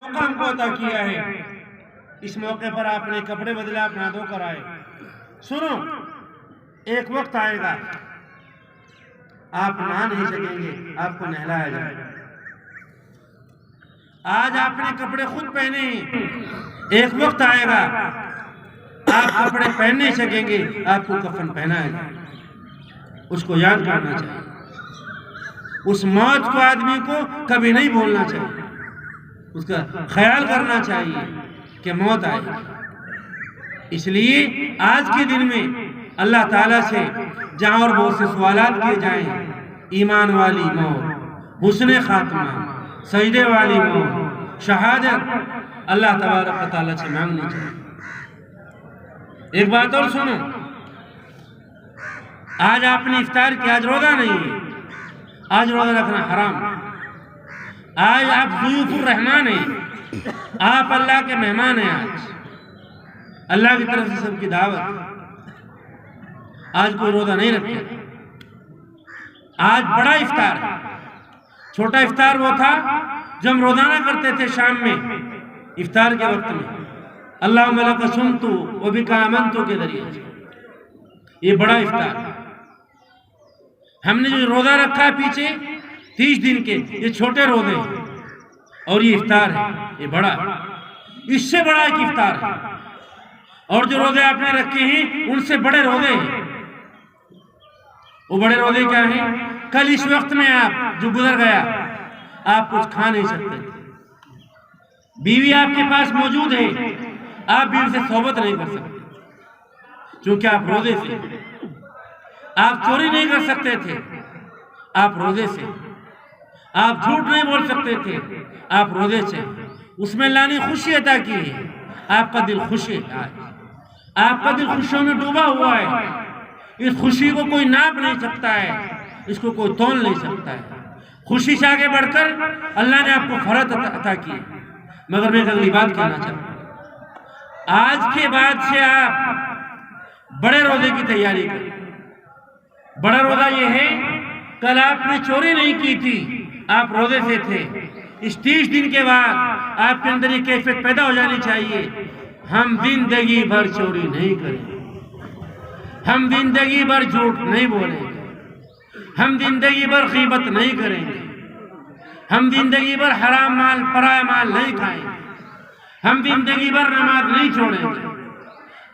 موقع ہم کو عطا کیا ہے، اس موقع پر آپ نے کپڑے بدلے، آپ نہا دھو کر آئے۔ سنو، ایک وقت آئے گا آپ نہا نہیں سکیں گے، آپ کو نہلایا جائے گا۔ آج آپ نے کپڑے خود پہنے ہیں، ایک وقت آئے گا آپ کپڑے پہن نہیں سکیں گے، آپ کو کفن پہنایا جائے گا۔ اس کو یاد کرنا چاہیے، اس موت کو آدمی کو کبھی نہیں بھولنا چاہیے، اس کا خیال کرنا چاہیے کہ موت آئے گی۔ اس لیے آج کے دن میں اللہ تعالیٰ سے جہاں اور بہت سے سوالات کیے جائیں، ایمان والی موت، حسن خاتمہ، سجدے والی موت، شہادت، اللہ تبارک و تعالیٰ سے مانگنی چاہیے۔ ایک بات اور سنو، آج آپ نے افطار کیا، آج روزہ نہیں ہے، آج روزہ رکھنا حرام۔ آج آپ ضیوف الرحمان ہیں، آپ اللہ کے مہمان ہیں۔ آج اللہ کی طرف سے سب کی دعوت، آج کوئی روزہ نہیں رکھے۔ آج بڑا افطار ہے، چھوٹا افطار وہ تھا جو ہم روزانہ کرتے تھے شام میں افطار کے وقت میں، اللہم لک صمت وبک آمنت کے ذریعے سے۔ یہ بڑا افطار ہے۔ ہم نے جو روزہ رکھا ہے پیچھے 30 دن کے، یہ چھوٹے روزے ہیں، اور یہ افطار ہے، یہ بڑا ہے، اس سے بڑا ایک افطار ہے۔ اور جو روزے آپ نے رکھے ہیں ان سے بڑے روزے ہیں۔ وہ بڑے روزے کیا ہیں؟ کل اس وقت میں آپ جو گزر گیا، آپ کچھ کھا نہیں سکتے تھے، بیوی آپ کے پاس موجود ہے، آپ بیوی سے صحبت نہیں کر سکتے چونکہ آپ روزے سے، آپ چوری نہیں کر سکتے تھے، آپ روزے سے، آپ جھوٹ نہیں بول سکتے تھے، آپ روزے سے۔ اس میں اللہ نے خوشی عطا کی ہے، آپ کا دل خوش ہے، آپ کا دل خوشیوں میں ڈوبا ہوا ہے۔ اس خوشی کو کوئی ناپ نہیں سکتا ہے، اس کو کوئی تول نہیں سکتا ہے۔ خوشی سے آگے بڑھ کر اللہ نے آپ کو فرحت عطا کی ہے۔ مگر میں ایک اگلی بات کہنا چاہتا ہوں، آج کے بعد سے آپ بڑے روزے کی تیاری کریں۔ بڑا روزہ یہ ہے، کل آپ نے چوری نہیں کی تھی، آپ روزے سے تھے، اس 30 دن کے بعد آپ کے اندر یہ کیفیت پیدا ہو جانی چاہیے، ہم زندگی بھر چوری نہیں کریں گے، ہم زندگی بھر جھوٹ نہیں بولیں گے، ہم زندگی بھر غیبت نہیں کریں گے، ہم زندگی بھر حرام مال، پرایا مال نہیں کھائیں گے، ہم زندگی بھر نماز نہیں چھوڑیں گے،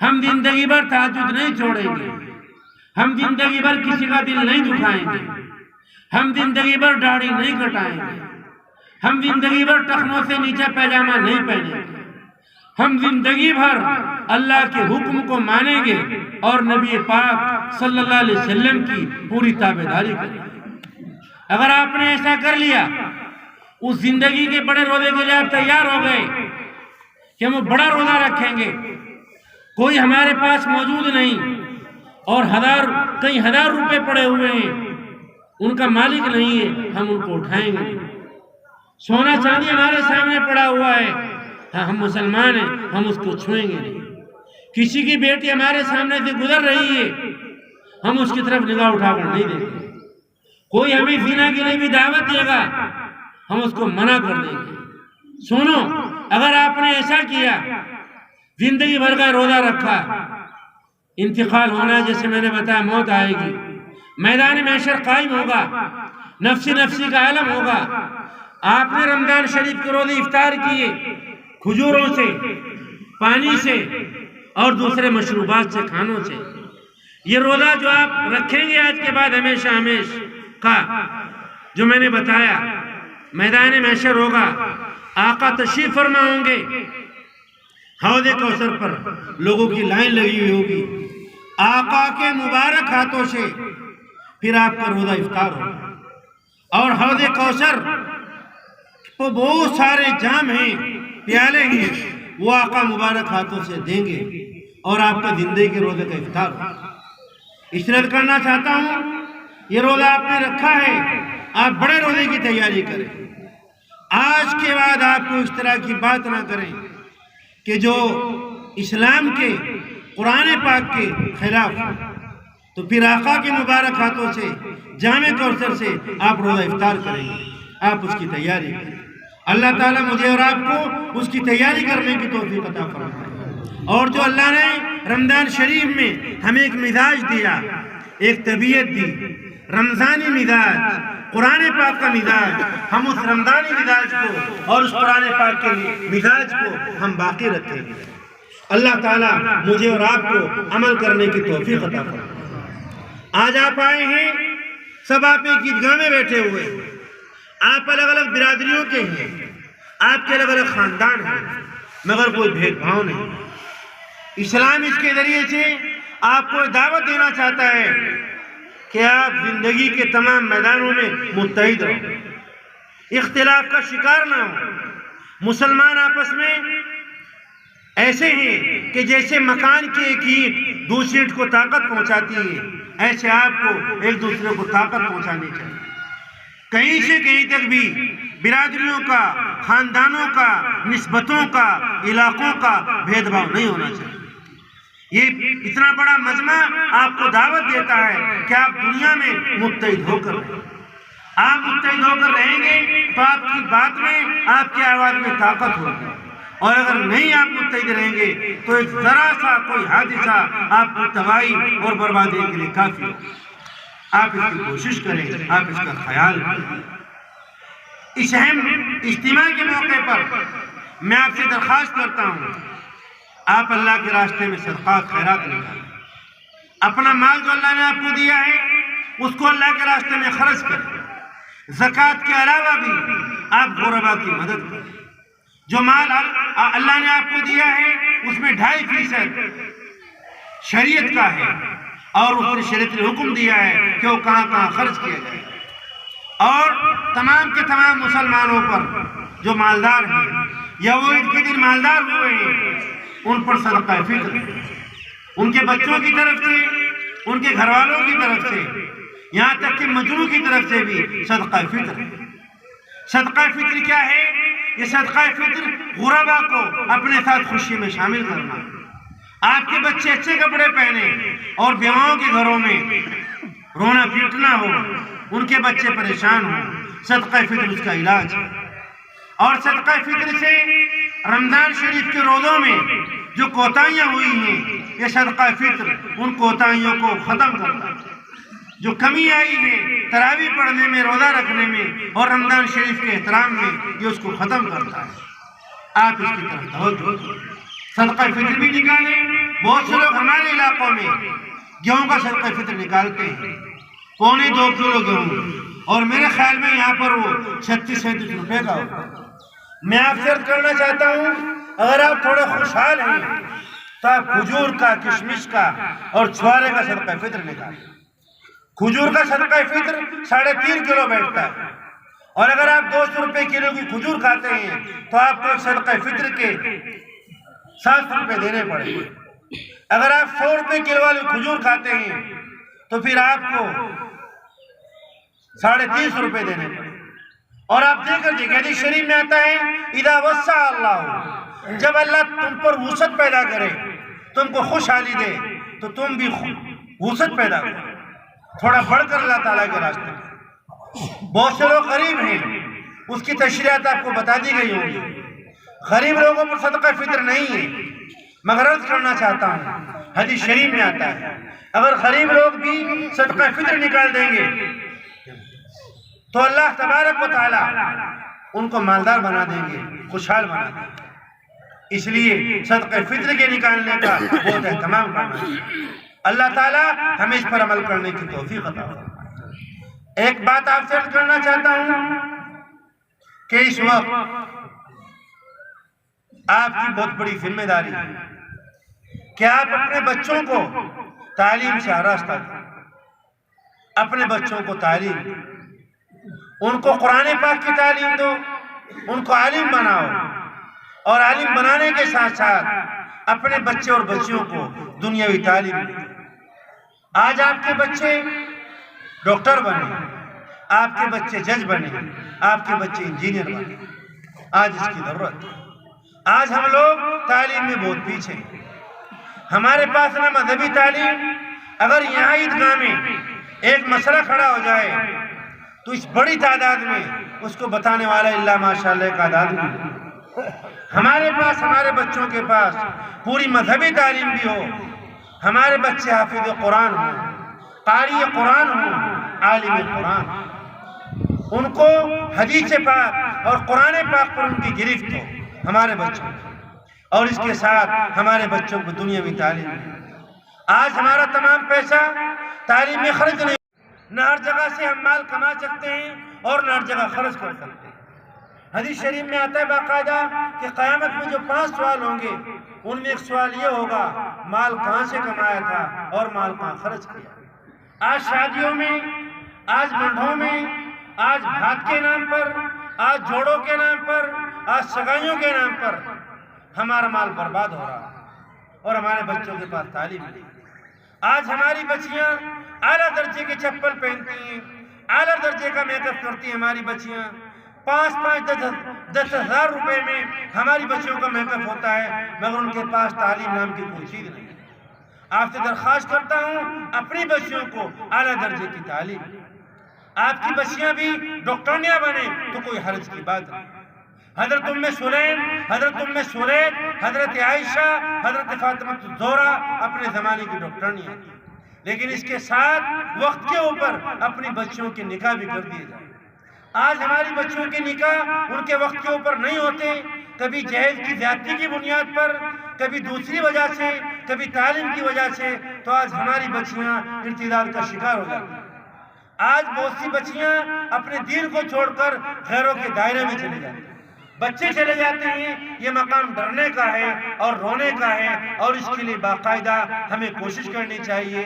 ہم زندگی بھر تہجد نہیں چھوڑیں گے، ہم زندگی بھر کسی کا دل نہیں دکھائیں گے، ہم زندگی بھر داڑھی نہیں کٹائیں گے، ہم زندگی بھر ٹخنوں سے نیچے پیجامہ نہیں پہنیں گے، ہم زندگی بھر اللہ کے حکم کو مانیں گے اور نبی پاک صلی اللہ علیہ وسلم کی پوری تابعداری کریں گے۔ اگر آپ نے ایسا کر لیا، اس زندگی کے بڑے روزے کے لیے آپ تیار ہو گئے کہ ہم بڑا روزہ رکھیں گے، کوئی ہمارے پاس موجود نہیں اور کئی ہزار روپے پڑے ہوئے ہیں، ان کا مالک نہیں ہے، ہم ان کو اٹھائیں گے۔ سونا چاندی ہمارے سامنے پڑا ہوا ہے، ہم مسلمان ہیں، ہم اس کو چھوئیں گے نہیں۔ کسی کی بیٹی ہمارے سامنے سے گزر رہی ہے، ہم اس کی طرف نگاہ اٹھا کر نہیں دیں گے۔ کوئی ہمیں زنا کے لیے بھی دعوت دے گا، ہم اس کو منع کر دیں گے۔ سنو، اگر آپ نے ایسا کیا، زندگی بھر کا روزہ رکھا، انتقال ہونا جیسے میں نے بتایا، موت آئے گی، میدان محشر قائم ہوگا، نفسی نفسی کا عالم ہوگا۔ آپ نے رمضان شریف کے روزے افطار کیے کھجوروں سے، پانی سے اور دوسرے مشروبات سے، کھانوں سے۔ یہ روزہ جو آپ رکھیں گے آج کے بعد ہمیشہ ہمیشہ کا، جو میں نے بتایا، میدان محشر ہوگا، آقا تشریف فرما ہوں گے، حوض کوثر پر لوگوں کی لائن لگی ہوئی ہوگی، آقا کے مبارک ہاتھوں سے پھر آپ کا روزہ افطار ہوگا، اور حوض کوثر تو بہت سارے جام ہیں، پیالے ہیں، وہ آقا مبارک ہاتھوں سے دیں گے اور آپ کا زندگی کے روزے کا افطار ہوگا۔ اشارہ کرنا چاہتا ہوں، یہ روزہ آپ نے رکھا ہے، آپ بڑے روزے کی تیاری کریں۔ آج کے بعد آپ کو اس طرح کی بات نہ کریں کہ جو اسلام کے، قرآن پاک کے خلاف، تو پھر آقا کے مبارک ہاتھوں سے جامع کوثر سے آپ روزہ افطار کریں گے، آپ اس کی تیاری کریں۔ اللہ تعالیٰ مجھے اور آپ کو اس کی تیاری کرنے کی توفیق عطا فرمائے۔ اور جو اللہ نے رمضان شریف میں ہمیں ایک مزاج دیا، ایک طبیعت دی، رمضانی مزاج، قرآن پاک کا مزاج، ہم اس رمضانی مزاج کو اور اس قرآن پاک کے مزاج کو ہم باقی رکھیں گے۔ اللہ تعالیٰ مجھے اور آپ کو عمل کرنے کی توفیق عطا فرمائے۔ آج آپ آئے ہیں، سب آپ ایک عیدگاہ میں بیٹھے ہوئے ہیں، آپ الگ الگ برادریوں کے ہیں، آپ کے الگ الگ خاندان ہیں، مگر کوئی بھید بھاؤ نہیں۔ اسلام اس کے ذریعے سے آپ کو دعوت دینا چاہتا ہے کہ آپ زندگی کے تمام میدانوں میں متحد رہو، اختلاف کا شکار نہ ہو۔ مسلمان آپس میں ایسے ہیں کہ جیسے مکان کی ایک اینٹ دوسری اینٹ کو طاقت پہنچاتی ہے، ایسے آپ کو ایک دوسرے کو طاقت پہنچانی چاہیے۔ کہیں سے کہیں تک بھی برادریوں کا، خاندانوں کا، نسبتوں کا، علاقوں کا بھید بھاؤ نہیں ہونا چاہیے۔ یہ اتنا بڑا مجمع آپ کو دعوت دیتا ہے کہ آپ دنیا میں متحد ہو کر رہیں۔ آپ متحد ہو کر رہیں گے تو آپ کی بات میں، آپ کی آواز میں طاقت ہوگی، اور اگر نہیں آپ متحد رہیں گے تو ایک ذرا سا کوئی حادثہ آپ کی تباہی اور بربادی کے لیے کافی ہو۔ آپ اس کی کوشش کریں، آپ اس کا خیال کریں۔ اس اہم اجتماع کے موقع پر میں آپ سے درخواست کرتا ہوں، آپ اللہ کے راستے میں صدقات خیرات نکالیں۔ اپنا مال جو اللہ نے آپ کو دیا ہے اس کو اللہ کے راستے میں خرچ کریں۔ زکوٰۃ کے علاوہ بھی آپ غربا کی مدد کریں۔ جو مال اللہ نے آپ کو دیا ہے اس میں 2.5% شریعت کا ہے، اور اس نے شریعت نے حکم دیا ہے کہ وہ کہاں کہاں خرچ کیا جائے۔ اور تمام کے تمام مسلمانوں پر جو مالدار ہیں یا وہ عید کے دن مالدار ہوئے ہیں، ان پر صدقہ فطر، ان کے بچوں کی طرف سے، ان کے گھر والوں کی طرف سے، یہاں تک کہ مجروح کی طرف سے بھی صدقہ فطر ہے۔ صدقہ فطر کیا ہے؟ یہ صدقہ فطر غربا کو اپنے ساتھ خوشی میں شامل کرنا۔ آپ کے بچے اچھے کپڑے پہنے اور بیواؤں کے گھروں میں رونا پیٹنا ہو، ان کے بچے پریشان ہوں، صدقہ فطر اس کا علاج ہے۔ اور صدقہ فطر سے رمضان شریف کے روزوں میں جو کوتاہیاں ہوئی ہیں، یہ صدقہ فطر ان کوتاہیوں کو ختم کرتا ہے۔ جو کمی آئی ہے تراویح پڑھنے میں، روزہ رکھنے میں اور رمضان شریف کے احترام میں، یہ اس کو ختم کرتا ہے۔ آپ اس کی طرف توجہ کریں، صدقہ فطر بھی نکالیں۔ بہت سے لوگ ہمارے علاقوں میں گیہوں کا صدقہ فطر نکالتے ہیں، 2.25 کلو گیہوں، اور میرے خیال میں یہاں پر وہ 36-37 روپے کا ہوگا۔ میں آپ سے عرض کرنا چاہتا ہوں، اگر آپ تھوڑے خوشحال ہیں تو آپ کھجور کا، کشمش کا اور چھوارے کا صدقہ فطر نکالیں۔ کھجور کا صدقہ فطر 3.5 کلو بیٹھتا ہے، اور اگر آپ 200 روپے کلو کی کھجور کھاتے ہیں تو آپ کو صدقہ فطر کے 7 روپے دینے پڑیں گے۔ اگر آپ 100 روپے کلو والی کھجور کھاتے ہیں تو پھر آپ کو 350 روپے دینے پڑیں گے۔ اور آپ دیکھ کر دیکھیں، حدیث شریف میں آتا ہے، اذا وسع اللہ، جب اللہ تم پر وسعت پیدا کرے، تم کو خوشحالی دے تو تم بھی وسعت پیدا کرو، تھوڑا بڑھ کر اللہ تعالیٰ کے راستے میں۔ بہت سے لوگ غریب ہیں، اس کی تشریحات آپ کو بتا دی گئی ہوگی۔ غریب لوگوں پر صدقہ فطر نہیں ہے، مگر عرض کرنا چاہتا ہوں، حدیث شریف میں آتا ہے اگر غریب لوگ بھی صدقہ فطر نکال دیں گے تو اللہ تبارک و تعالی ان کو مالدار بنا دیں گے، خوشحال بنا دیں گے۔ اس لیے صدقہ فطر کے نکالنے کا بہت اہتمام کرنا ہے۔ اللہ تعالی ہمیں اس پر عمل کرنے کی توفیق عطا فرمائے۔ ایک بات آپ سے عرض کرنا چاہتا ہوں کہ اس وقت آپ کی بہت بڑی ذمہ داری ہے کہ آپ اپنے بچوں کو تعلیم سے آراستہ دیں، اپنے بچوں کو تعلیم دیں، ان کو قرآن پاک کی تعلیم دو، ان کو عالم بناؤ، اور عالم بنانے کے ساتھ ساتھ اپنے بچے اور بچیوں کو دنیاوی تعلیم دیں۔ آج آپ کے بچے ڈاکٹر بنے، آپ کے بچے جج بنے، آپ کے بچے انجینئر بنے، آج اس کی ضرورت ہے۔ آج ہم لوگ تعلیم میں بہت پیچھے ہیں، ہمارے پاس نہ مذہبی تعلیم۔ اگر یہاں عیدگاہ میں ایک مسئلہ کھڑا ہو جائے تو اس بڑی تعداد میں اس کو بتانے والا اللہ ماشاءاللہ ایک آداد بھی ہمارے پاس، ہمارے بچوں کے پاس پوری مذہبی تعلیم بھی ہو، ہمارے بچے حافظ قرآن ہوں، قاری قرآن ہوں، عالم قرآن، ان کو حدیث پاک اور قرآن پاک پر ان کی گرفت ہو ہمارے بچوں، اور اس کے ساتھ ہمارے بچوں کو دنیاوی تعلیم ہے۔ آج ہمارا تمام پیسہ تعلیم میں خرچ نہیں، نہ ہر جگہ سے ہم مال کما سکتے ہیں اور نہ ہر جگہ خرچ کر سکتے ہیں۔ حدیث شریف میں آتا ہے باقاعدہ کہ قیامت میں جو 5 سوال ہوں گے، ان میں ایک سوال یہ ہوگا مال کہاں سے کمایا تھا اور مال کہاں خرچ کیا۔ آج شادیوں میں، آج منڈھوں میں، آج بھات کے نام پر، آج جوڑوں کے نام پر، آج سگائیوں کے نام پر ہمارا مال برباد ہو رہا ہے اور ہمارے بچوں کے پاس تعلیم نہیں۔ آج ہماری بچیاں اعلیٰ درجے کے چپل پہنتی ہیں، اعلیٰ درجے کا میک اپ کرتی ہیں، ہماری بچیاں 5-10 ہزار روپے میں ہماری بچیوں کا میک اپ ہوتا ہے، مگر ان کے پاس تعلیم نام کی کوئی چیز نہیں۔ آپ سے درخواست کرتا ہوں اپنی بچیوں کو اعلیٰ درجے کی تعلیم، آپ کی بچیاں بھی ڈاکٹرنیاں بنیں تو کوئی حرج کی بات نہیں۔ حضرت ام سلیم، حضرت ام سرید، حضرت عائشہ، حضرت فاطمہ الزہرا اپنے زمانے کی ڈاکٹرنیاں تھیں، لیکن اس کے ساتھ وقت کے اوپر اپنی بچیوں کے نکاح بھی کر دیے جائیں۔ آج ہماری بچیوں کے نکاح ان کے وقت کے اوپر نہیں ہوتے، کبھی جہیز کی زیادتی کی بنیاد پر، کبھی دوسری وجہ سے، کبھی تعلیم کی وجہ سے، تو آج ہماری بچیاں ارتداد کا شکار ہو جاتی ہیں۔ آج بہت سی بچیاں اپنے دین کو چھوڑ کر غیروں کے دائرے میں چلے جاتی ہیں، بچے چلے جاتے ہیں۔ یہ مقام ڈرنے کا ہے اور رونے کا ہے، اور اس کے لیے باقاعدہ ہمیں کوشش کرنی چاہیے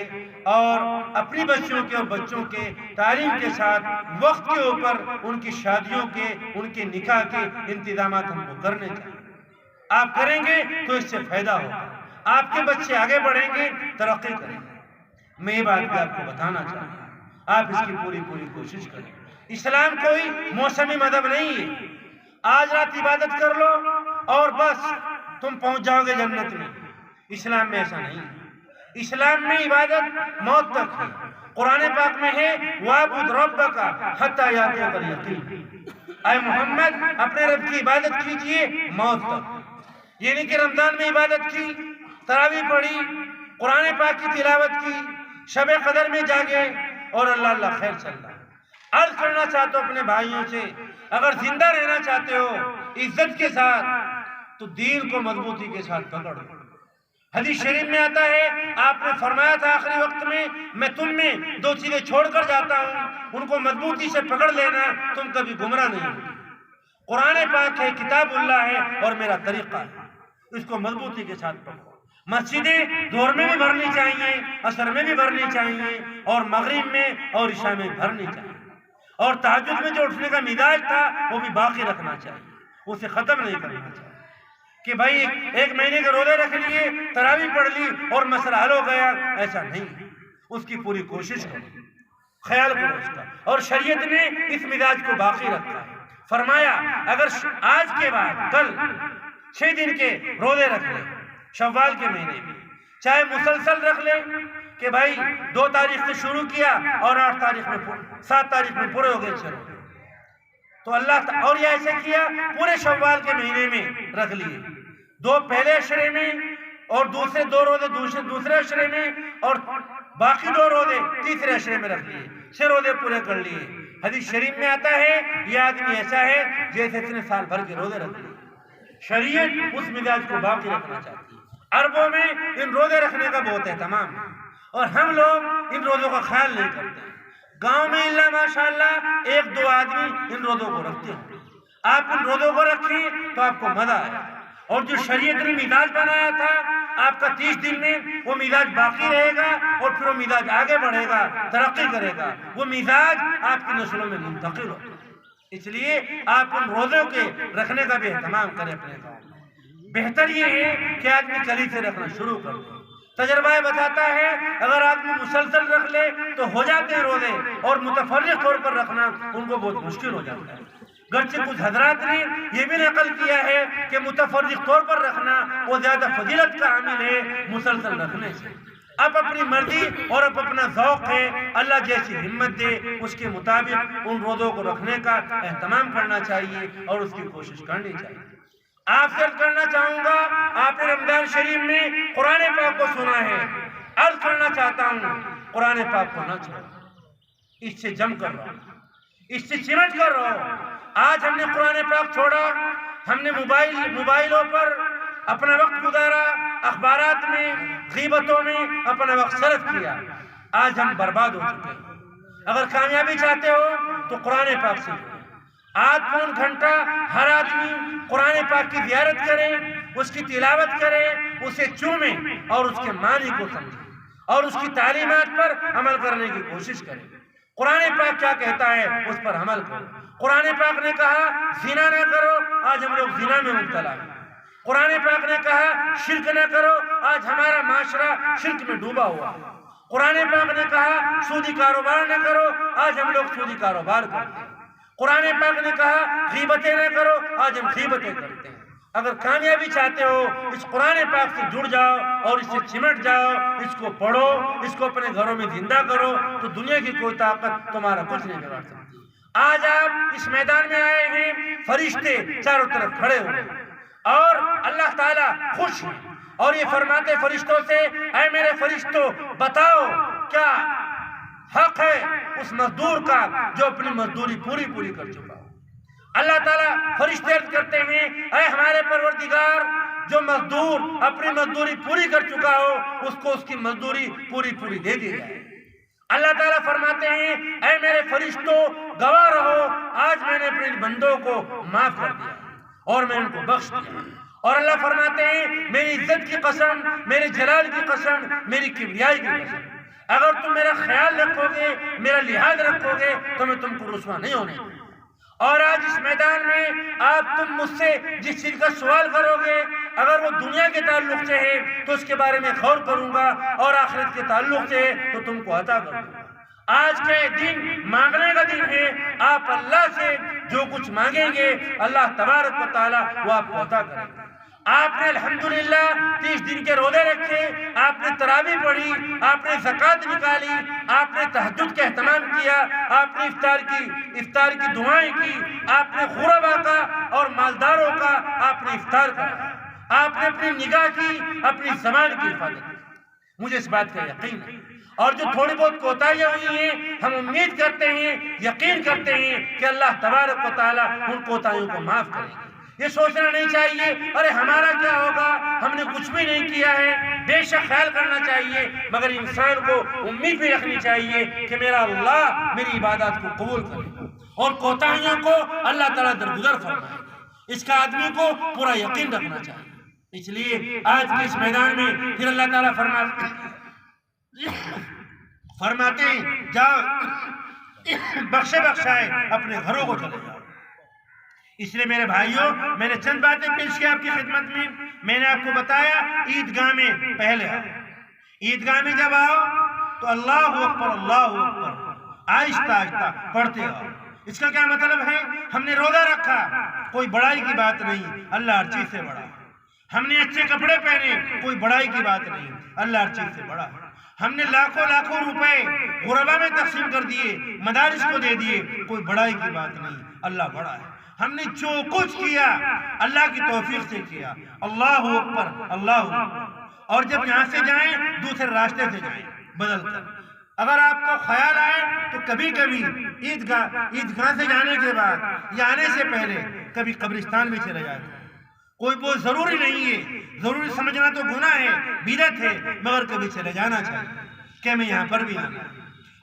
اور اپنی بچیوں کے اور بچوں کے تعلیم کے ساتھ وقت کے اوپر ان کی شادیوں کے، ان کے نکاح کے انتظامات ہم کو کرنے چاہیے۔ آپ کریں گے تو اس سے فائدہ ہوگا، آپ کے بچے آگے بڑھیں گے، ترقی کریں گے۔ میں یہ بات بھی آپ کو بتانا چاہتا ہوں، آپ اس کی پوری کوشش کریں۔ اسلام کوئی موسمی مذہب نہیں ہے، آج رات عبادت کر لو اور بس تم پہنچ جاؤ گے جنت میں۔ اسلام میں ایسا نہیں ہے، اسلام میں عبادت موت تک ہے۔ قرآن پاک میں ہے وَاعْبُدْ رَبَّكَ حَتَّىٰ يَأْتِيَكَ الْيَقِينُ، اے محمد اپنے رب کی عبادت کیجئے موت تک۔ یعنی کہ رمضان میں عبادت کی، تراویح پڑھی، قرآن پاک کی تلاوت کی، شب قدر میں جاگے اور اللہ خیر صلی اللہ۔ عرض کرنا چاہتا ہوں اپنے بھائیوں سے، اگر زندہ رہنا چاہتے ہو عزت کے ساتھ تو دین کو مضبوطی کے ساتھ پکڑو۔ حدیث شریف میں آتا ہے، آپ نے فرمایا تھا آخری وقت میں تم میں 2 چیزیں چھوڑ کر جاتا ہوں، ان کو مضبوطی سے پکڑ لینا، تم کبھی گمراہ نہیں ہو۔ قرآن پاک ہے، کتاب اللہ ہے اور میرا طریقہ ہے، اس کو مضبوطی کے ساتھ پکڑو۔ مسجدیں ظہر میں بھی بھرنی چاہیے، عصر میں بھی بھرنی چاہیے، اور مغرب میں اور عشاء میں بھرنی چاہیے، اور تہجد میں جو اٹھنے کا مزاج تھا وہ بھی باقی رکھنا چاہیے، اسے ختم نہیں کرنا چاہیے کہ بھائی 1 مہینے کے روزے رکھ لیے، تراویح پڑھ لی اور مسئلہ حل ہو گیا، ایسا نہیں۔ اس کی پوری کوشش کرو، خیال کرو اس کا، اور شریعت نے اس مزاج کو باقی رکھا ہے۔ فرمایا اگر آج کے بعد کل 6 دن کے روزے رکھ لیں شوال کے مہینے میں، چاہے مسلسل رکھ لیں کہ بھائی 2 تاریخ سے شروع کیا اور 7 تاریخ میں پورے ہو گئے چلو، تو اللہ، اور یہ ایسے کیا پورے شوال کے مہینے میں رکھ لیے، 2 پہلے عشرے میں اور دوسرے 2 روزے دوسرے عشرے میں، اور باقی 2 روزے تیسرے عشرے میں رکھ لیے، 6 روزے پورے کر لیے۔ حدیث شریف میں آتا ہے یہ آدمی ایسا ہے جیسے اس نے سال بھر کے روزے رکھ لیے۔ شریعت اس مزاج کو باقی رکھنا چاہتی ہے۔ عربوں میں ان روزے رکھنے کا بہت اہتمام ہے، اور ہم لوگ ان روزوں کا خیال نہیں کرتے۔ گاؤں میں اللہ ماشاءاللہ 1-2 آدمی ان روزوں کو رکھتے ہیں، آپ ان روزوں کو رکھیں تو آپ کو مزہ آئے، اور جو شریعت نے مزاج بنایا تھا آپ کا 30 دن میں، وہ مزاج باقی رہے گا، اور پھر وہ مزاج آگے بڑھے گا، ترقی کرے گا، وہ مزاج آپ کی نسلوں میں منتقل ہوگا۔ اس لیے آپ ان روزوں کے رکھنے کا بھی اہتمام کریں اپنے گاؤں میں۔ بہتر یہ ہے کہ آدمی کلی سے رکھنا شروع کر دے۔ تجربہ بتاتا ہے اگر آدمی مسلسل رکھ لے تو ہو جاتے ہیں روزے، اور متفرق طور پر رکھنا ان کو بہت مشکل ہو جاتا ہے۔ گرچہ کچھ حضرات نے یہ بھی نقل کیا ہے کہ متفرق طور پر رکھنا وہ زیادہ فضیلت کا عامل ہے مسلسل رکھنے سے۔ اب اپنی مرضی اور اب اپنا ذوق ہے، اللہ جیسی ہمت دے اس کے مطابق ان روزوں کو رکھنے کا اہتمام کرنا چاہیے اور اس کی کوشش کرنی چاہیے۔ آپ سے عرض کرنا چاہوں گا، آپ نے رمضان شریف میں قرآن پاک کو سنا ہے، عرض کرنا چاہتا ہوں قرآن پاک کو نہ چھوڑو، اس سے جم کر رہو، اس سے سمٹ کر رہو۔ آج ہم نے قرآن پاک چھوڑا، ہم نے موبائلوں پر اپنا وقت گزارا، اخبارات میں، غیبتوں میں اپنا وقت صرف کیا، آج ہم برباد ہو چکے ہیں۔ اگر کامیابی چاہتے ہو تو قرآن پاک سے آدھ پون گھنٹہ ہر آدمی قرآن پاک کی زیارت کرے، اس کی تلاوت کرے، اسے چومے اور اس کے معنی کو سمجھے اور اس کی تعلیمات پر عمل کرنے کی کوشش کرے۔ قرآن پاک کیا کہتا ہے اس پر عمل کرو۔ قرآن پاک نے کہا زنا نہ کرو، آج ہم لوگ زنا میں مبتلا ہیں۔ قرآن پاک نے کہا شرک نہ کرو، آج ہمارا معاشرہ شرک میں ڈوبا ہوا ہے۔ قرآن پاک نے کہا سودی کاروبار نہ کرو، آج ہم لوگ سودی کاروبار کرتے ہیں۔ قرآن پاک نے کہا غیبتیں نہ کرو، آج ہم غیبتیں کرتے ہیں۔ اگر کامیابی چاہتے ہو اس قرآن پاک سے جڑ جاؤ اور اس سے چمٹ جاؤ، اس کو پڑھو، اس کو اپنے گھروں میں زندہ کرو، تو دنیا کی کوئی طاقت تمہارا کچھ نہیں بگاڑ سکتی۔ آج آپ اس میدان میں آئے ہیں، فرشتے چاروں طرف کھڑے ہوئے اور اللہ تعالیٰ خوش ہیں اور یہ فرماتے فرشتوں سے، اے میرے فرشتوں بتاؤ کیا حق ہے اس مزدور کا جو اپنی مزدوری پوری کر چکا ہو۔ اللہ تعالیٰ فرشتے عرض کرتے ہیں، اے ہمارے پروردگار جو مزدور اپنی مزدوری پوری کر چکا ہو اس کو اس کی مزدوری پوری دے دی جائے۔ اللہ تعالیٰ فرماتے ہیں، اے میرے فرشتوں گواہ رہو، آج میں نے اپنے بندوں کو معاف کر دیا اور میں ان کو بخش دیا۔ اور اللہ فرماتے ہیں، میری عزت کی قسم، میرے جلال کی قسم، میری کبریائی کی قسم، اگر تم میرا خیال رکھو گے، میرا لحاظ رکھو گے تو میں تم کو رسوا نہیں ہونے دوں۔ اور آج اس میدان میں تم مجھ سے جس چیز کا سوال کرو گے، اگر وہ دنیا کے تعلق سے ہے تو اس کے بارے میں غور کروں گا، اور آخرت کے تعلق سے ہے تو تم کو عطا کروں گا۔ آج کے دن مانگنے کا دن ہے، آپ اللہ سے جو کچھ مانگیں گے اللہ تبارک و تعالیٰ وہ آپ کو عطا کرے گا۔ آپ نے الحمدللہ 30 دن کے روزے رکھے، آپ نے تراویح پڑھی، آپ نے زکوٰۃ نکالی، آپ نے تہجد کا اہتمام کیا، آپ نے افطار کی دعائیں کی، آپ نے غربا کا اور مالداروں کا آپ نے افطار کرا، آپ نے اپنی نگاہ کی، اپنی زبان کی حفاظت کی۔ مجھے اس بات کا یقین ہے، اور جو تھوڑی بہت کوتاہیاں ہوئی ہیں ہم امید کرتے ہیں، یقین کرتے ہیں کہ اللہ تبارک و تعالیٰ ان کوتاہیوں کو معاف کرے گا۔ یہ سوچنا نہیں چاہیے ارے ہمارا کیا ہوگا، ہم نے کچھ بھی نہیں کیا ہے، بے شک خیال کرنا چاہیے، مگر انسان کو امید بھی رکھنی چاہیے کہ میرا اللہ میری عبادات کو قبول کرے اور کوتاہیوں کو اللہ تعالیٰ درگزر فرمائے۔ اس کا آدمی کو پورا یقین رکھنا چاہیے۔ اس لیے آج کے اس میدان میں پھر اللہ تعالیٰ فرماتے ہیں جاؤ بخشائے اپنے گھروں کو چلے جاؤ۔ اس لیے میرے بھائیوں میں نے چند باتیں پیش کی آپ کی خدمت میں نے آپ کو بتایا عیدگاہ میں پہلے آؤ، عیدگاہ میں جب آؤ تو اللہ اکبر آہستہ پڑھتے آؤ۔ اس کا کیا مطلب ہے؟ ہم نے روزہ رکھا، کوئی بڑائی کی بات نہیں، اللہ ہر چیز سے بڑا ہے۔ ہم نے اچھے کپڑے پہنے، کوئی بڑائی کی بات نہیں، اللہ ہر چیز سے بڑا ہے۔ ہم نے لاکھوں روپے غربا میں تقسیم کر دیے، مدارس کو دے دیے، کوئی بڑائی کی بات نہیں، اللہ بڑا ہے۔ ہم نے جو کچھ کیا اللہ کی توفیق سے کیا، اللہ اکبر اللہ اکبر۔ اور جب یہاں سے جائیں دوسرے راستے سے جائیں بدل کر۔ اگر آپ کو خیال آئے تو کبھی عیدگاہ سے جانے کے بعد یا آنے سے پہلے کبھی قبرستان میں چلے جائیں۔ کوئی بہت ضروری نہیں ہے، ضروری سمجھنا تو گناہ ہے، بدعت ہے، مگر کبھی چلے جانا چاہیے کہ میں یہاں پر بھی آنا۔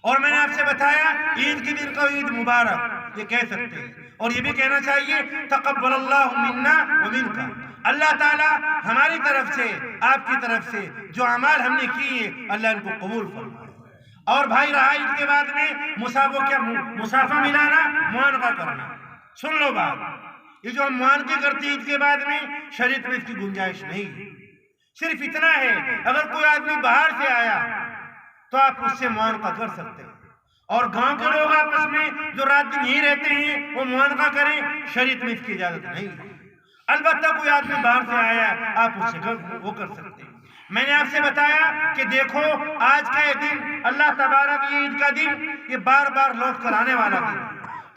اور میں نے آپ سے بتایا عید کے دن کو عید مبارک یہ کہہ سکتے ہیں، اور یہ بھی کہنا چاہیے تقبل اللہ منا و منکا، اللہ تعالیٰ ہماری طرف سے آپ کی طرف سے جو اعمال ہم نے کیے اللہ ان کو قبول فرمائے۔ اور بھائی رہا عید کے بعد میں مسافہ ملانا، معانقہ کرنا۔ سن لو بات، یہ جو ہم معانقے کرتے عید کے بعد میں شریعت میں اس کی گنجائش نہیں ہے۔ صرف اتنا ہے اگر کوئی آدمی باہر سے آیا تو آپ اس سے معانقہ کر سکتے ہیں، اور گاؤں کے لوگ آپس میں جو رات دن یہی رہتے ہیں وہ معانقہ کریں، شریعت میں اس کی اجازت نہیں ہے۔ البتہ کوئی آدمی باہر سے آیا آپ اس سے وہ کر سکتے ہیں۔ میں نے آپ سے بتایا کہ دیکھو آج کا یہ دن اللہ تبارک یہ عید کا دن یہ بار بار لوٹ کر آنے والا دن،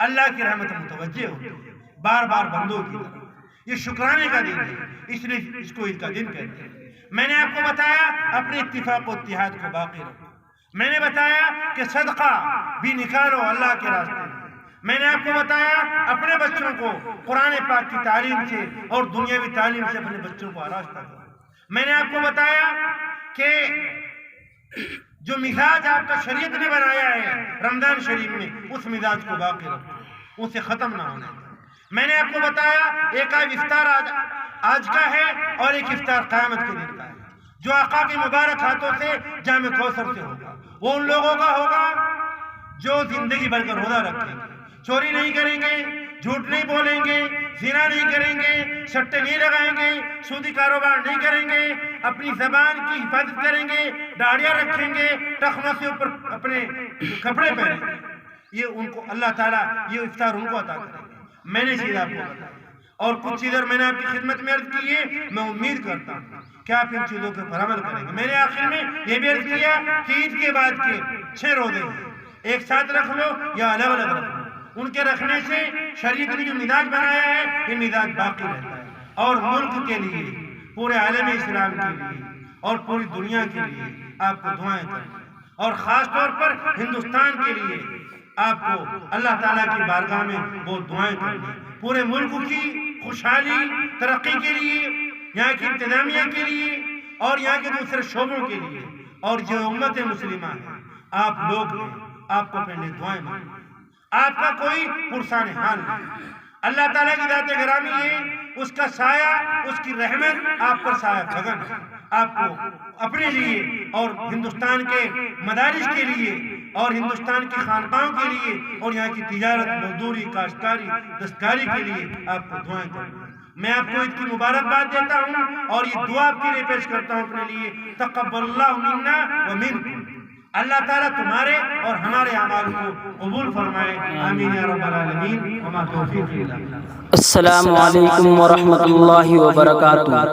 اللہ کی رحمت متوجہ ہوتی ہے بار بار بندوں کی طرف، یہ شکرانے کا دن ہے، اس لیے اس کو عید کا دن کہتے ہیں۔ میں نے آپ کو بتایا اپنے اتفاق و اتحاد کو باقی رکھو، میں نے بتایا کہ صدقہ بھی نکالو اللہ کے راستے میں، میں نے آپ کو بتایا اپنے بچوں کو قرآن پاک کی تعلیم سے اور دنیاوی تعلیم سے اپنے بچوں کو آراستہ کرو، میں نے آپ کو بتایا کہ جو مزاج آپ کا شریعت نے بنایا ہے رمضان شریف میں اس مزاج کو باقی رکھو، اسے ختم نہ ہونا۔ میں نے آپ کو بتایا ایک افطار آج کا ہے اور ایک افطار قیامت کے دن کا ہے، جو آقا کے مبارک ہاتھوں سے جام کوثر سے ہوگا، وہ ان لوگوں کا ہوگا جو زندگی بھر کا روزہ رکھیں گے، چوری نہیں کریں گے، جھوٹ نہیں بولیں گے، زنا نہیں کریں گے، سٹے نہیں لگائیں گے، سودی کاروبار نہیں کریں گے، اپنی زبان کی حفاظت کریں گے، داڑیاں رکھیں گے، ٹخنوں سے اوپر اپنے کپڑے پہنیں گے، یہ ان کو اللہ تعالیٰ یہ افطار ان کو عطا کرے گا۔ میں نے چیز آپ کو بتایا اور کچھ چیزیں میں نے آپ کی خدمت میں عرض کی ہے، میں امید کرتا ہوں کہ آپ ان چیزوں کے پر عمل کریں گے۔ میں نے آخر میں یہ بھی عرض کیا کہ عید کے بعد کے 6 روزے ایک ساتھ رکھ لو یا الگ الگ رکھ لو، ان کے رکھنے سے شریعت نے جو مزاج بنایا ہے یہ مزاج باقی رہتا ہے، اور ملک کے لیے پورے عالم اسلام کے لیے اور پوری دنیا کے لیے آپ کو دعائیں کریں، اور خاص طور پر ہندوستان کے لیے آپ کو اللہ تعالیٰ کی بارگاہ میں بہت دعائیں کریں، پورے ملک کی خوشحالی ترقی کے لیے، یہاں کی انتظامیہ کے لیے اور یہاں کے دوسرے شعبوں کے لیے، اور جو امت مسلمہ ہے آپ لوگ ہیں، آپ کو پہلے دعائیں مانگیں، آپ کا کوئی پرسان حال نہیں، اللہ تعالیٰ کی ذات گرامی ہے، اس کا سایہ اس کی رحمت آپ پر سایہ فگن ہے، آپ کو اپنے لیے اور ہندوستان کے مدارس کے لیے اور ہندوستان کی خانقاہوں کے لیے اور یہاں کی تجارت مزدوری کاشتکاری دستکاری کے لیے آپ کو دعائیں کریں۔ میں آپ کو عید کی مبارکباد دیتا ہوں اور یہ دعا آپ کے لیے پیش کرتا ہوں اپنے لیے، تقبل اللہ منا و منکم، اللہ تعالیٰ تمہارے اور ہمارے اعمال کو قبول فرمائے، آمین یا رب العالمین، وما توفیق الا باللہ۔ السلام علیکم ورحمۃ اللہ وبرکاتہ۔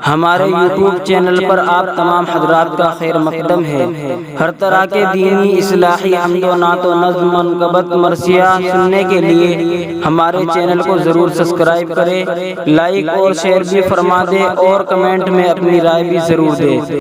ہمارے یوٹیوب چینل پر آپ تمام حضرات کا خیر مقدم ہے۔ ہر طرح کے دینی اصلاحی حمد و نعت و نظم منقبت مرثیہ سننے کے لیے ہمارے چینل کو ضرور سبسکرائب کریں، لائک اور شیئر بھی فرما دیں اور کمنٹ میں اپنی رائے بھی ضرور دیں۔